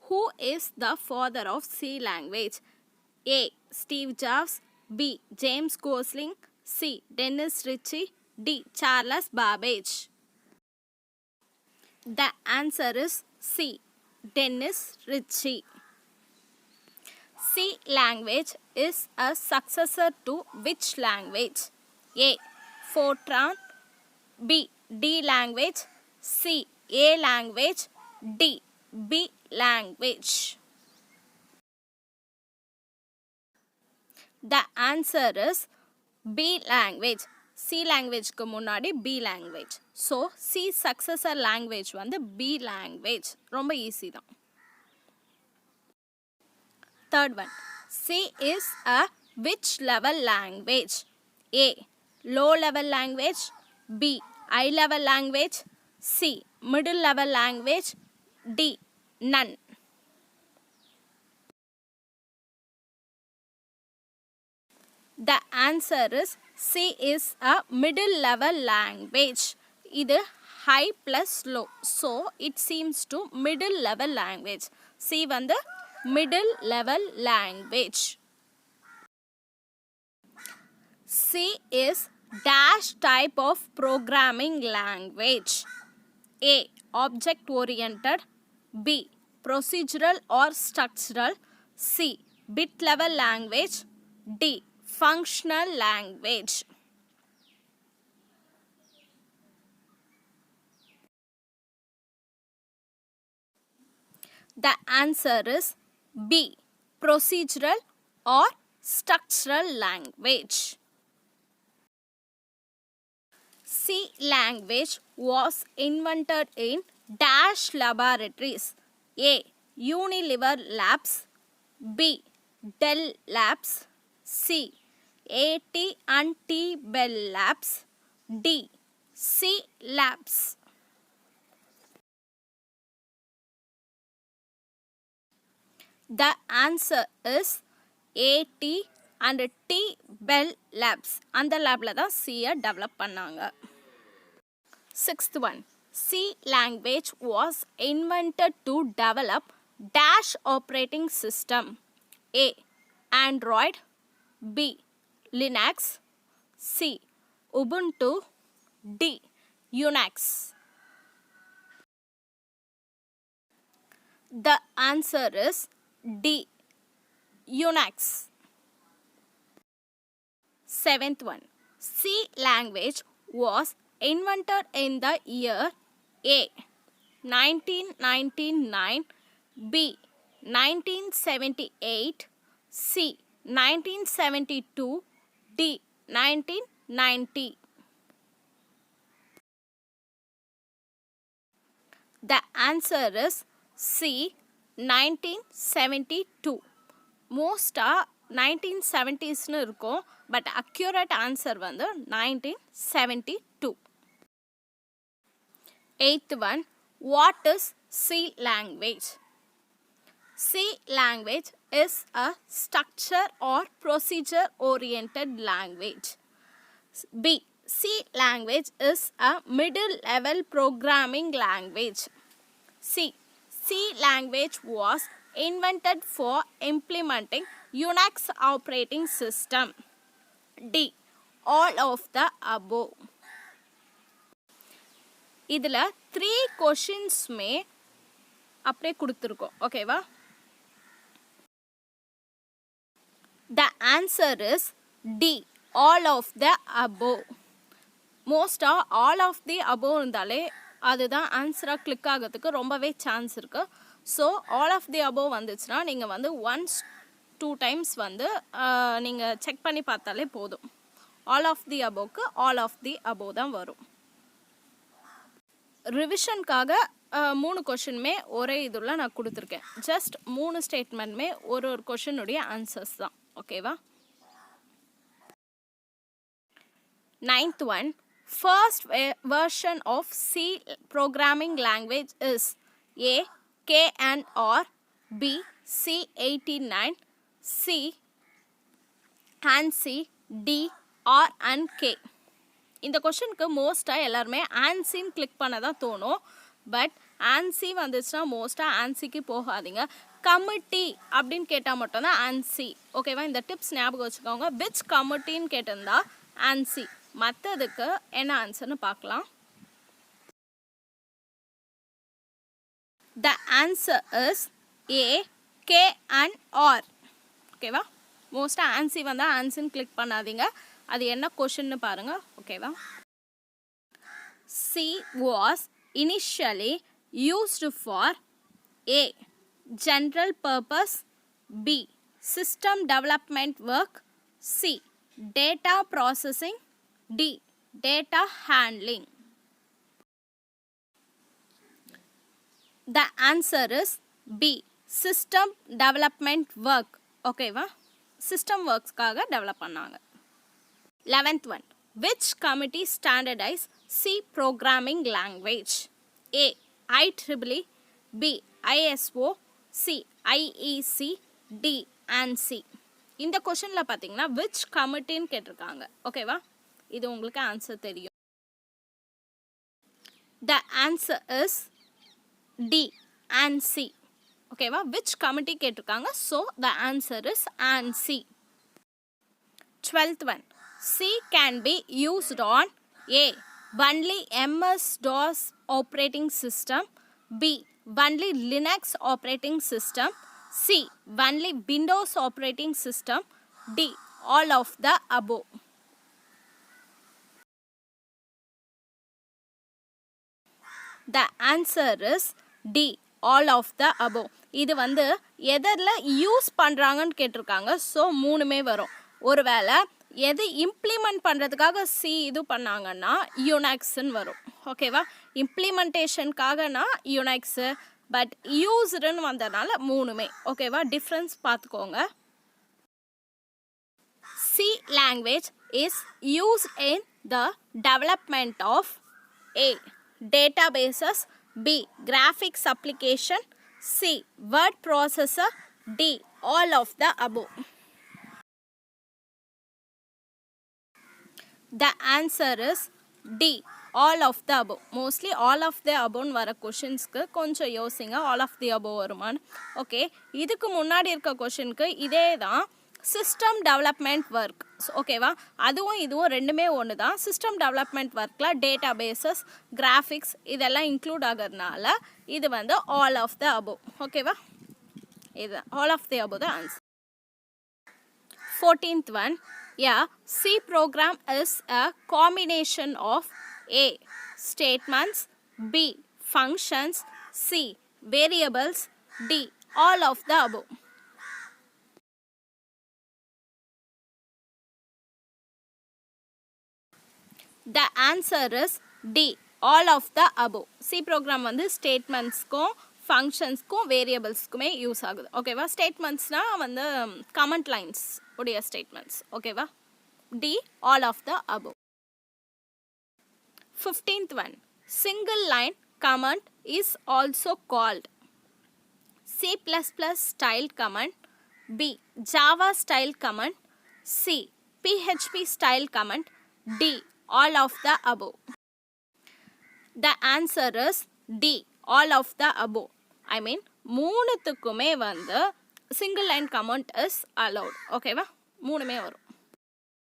Who is the father of C language? A. Steve Jobs. B. James Gosling. C. Dennis Ritchie. D. Charles Babbage. The answer is C. Dennis Ritchie. C language is a successor to which language? A. Fortran. B. D language. C. A language. D. B language. The answer is B language. C language க்கு முன்னாடி B language. So C successor language வந்து B language. ரொம்ப easy தான். Third one. C is a which level language? A. Low level language. B. High level language. C. Middle level language. D. None. The answer is C is a middle level language. இது high plus low. So it seems to middle level language. C வந்து middle level language. C is dash type of programming language. A. Object oriented. B. Procedural or structural. C. Bit level language. D. Functional language. The answer is B. Procedural or structural language. C language was invented in dash laboratories. A. Unilever Labs. B. Dell Labs. C. AT&T Bell Labs. D. C Labs. The answer is AT and T Bell Labs. அந்த லேப்ல தான் C-யை develop பண்ணாங்க. Sixth one. C language was invented to develop dash operating system. A. Android. B. Linux. C. Ubuntu. D. Unix. The answer is D. Unix. Seventh one. C language was invented in the year A. 1999. B. 1978. C. 1972. D. 1990. The answer is C. 1972. மோஸ்ட்டாக 1970s இருக்கும், but accurate answer வந்து 1972. Eighth one. What is C language? C language is a structure or procedure oriented language. B. C language is a middle level programming language. C. C language was invented for implementing Unix operating system. D. All of the above. இதில் 3 கொஷின்ஸுமே அப்படியே கொடுத்துருக்கோம். ஓகேவா? The answer is D. All of the above. மோஸ்ட்டாக all of the above இருந்தாலே அதுதான் ஆன்சராக click ஆகிறதுக்கு ரொம்பவே சான்ஸ் இருக்குது. So all of the above வந்துச்சுன்னா நீங்கள் வந்து 1-2 டைம்ஸ் வந்து நீங்கள் செக் பண்ணி பார்த்தாலே போதும். ஆல் ஆஃப் தி அபோவ்க்கு ஆல் ஆஃப் தி அபோவ் தான் வரும். ரிவிஷனுக்காக 3 கொஷினுமே ஒரே இதுல நான் கொடுத்துருக்கேன். ஜஸ்ட் 3 ஸ்டேட்மெண்ட்டுமே ஒரு கொஷினுடைய ஆன்சர்ஸ் தான். ஓகேவா? 9th one. First version of C programming language is A. K&R. B. C89. C. ANSI. D. R and K. இந்த கொஷனுக்கு மோஸ்ட்டாக எல்லாருமே ஆன்சின்னு கிளிக் பண்ண தான் தோணும். பட் ஆன்சி வந்துச்சுன்னா மோஸ்ட்டாக ஆன்சிக்கு போகாதீங்க. கமிட்டி அப்படின்னு கேட்டால் மட்டும்தான் ஆன்சி. ஓகேவா? இந்த டிப்ஸ் ஞாபகம் வச்சுக்கோங்க. விச் கமிட்டின்னு கேட்டிருந்தா ஆன்சி. மற்றதுக்கு என்ன ஆன்சர்னு பார்க்கலாம். The answer is A, K and R. ஓகேவா? மோஸ்ட்டாக ஆன்சி வந்தால் ஆன்சின்னு கிளிக் பண்ணாதீங்க. அது என்ன கொஷின்னு பாருங்கள். ஓகேவா? C was initially used for A, general purpose, B, system development work, C, data processing, D, data handling. The answer is B, system development work. ஓகேவா? System ஒர்க்ஸ்க்காக develop பண்ணாங்க. 11th one. Which committee standardized C programming language? A, IEEE, B, ISO, C, IEC, D, ANSI. இந்த கொஷனில் பார்த்தீங்கன்னா which கமிட்டின்னு கேட்டிருக்காங்க. ஓகேவா? இது உங்களுக்கு answer தெரியும். The answer is D, ANSI. ஓகேவா? விச் கமிட்டி கேட்டிருக்காங்க. So the answer is ANSI. 12th one. C can be used on A, only MS-DOS operating system, B, only Linux operating system, C, only Windows operating system, D, all of the above. The answer is D, all of the above. இது வந்து எதில் use பண்ணுறாங்கன்னு கேட்டிருக்காங்க. So மூணுமே வரும். ஒருவேளை எது implement பண்ணுறதுக்காக சி இது பண்ணாங்கன்னா யுனெக்ஸ்ன்னு வரும். ஓகேவா? இம்ப்ளிமெண்டேஷனுக்காகனா யுனெக்ஸு, பட் யூஸ்டுன்னு வந்ததுனால மூணுமே. ஓகேவா? டிஃப்ரென்ஸ் பார்த்துக்கோங்க. C language is used in the development of A, databases, B, graphics application, C, word processor, D, all of the above. The answer is D, all of the above. Mostly all of the above வர கொஷின்ஸ்க்கு கொஞ்சம் யோசிங்க. all of the above வருமானு. Okay, இதுக்கு முன்னாடி இருக்க கொஷினுக்கு இதே தான் சிஸ்டம் டெவலப்மெண்ட் ஒர்க். ஓகேவா? அதுவும் இதுவும் ரெண்டுமே ஒன்று தான். சிஸ்டம் டெவலப்மெண்ட் ஒர்க்கில் டேட்டா பேசஸ், கிராஃபிக்ஸ் இதெல்லாம் இன்க்ளூட் ஆகிறதுனால இது வந்து ஆல் ஆஃப் த அபோவ். ஓகேவா? இது all of the above the answer. 14th one. Yeah, C program is a combination of A, statements, B, functions, C, variables, D, all of the above. The answer is D, all of the above. C program வந்து ஸ்டேட்மெண்ட்ஸ்க்கும் ஃபங்க்ஷன்ஸ்க்கும் வேரியபிள்ஸ்க்குமே use ஆகுது. ஓகேவா? ஸ்டேட்மெண்ட்ஸ்னால் வந்து comment lines உடைய statements. ஓகேவா? D, all of the above. 15th one. Single line command is also called C++ style command, B, Java style command, C, PHP style command, D, all of the above. The answer is D, all of the above. I mean மூணுத்துக்குமே வந்து single line command is allowed. ஓகேவா? மூணுமே வரும்.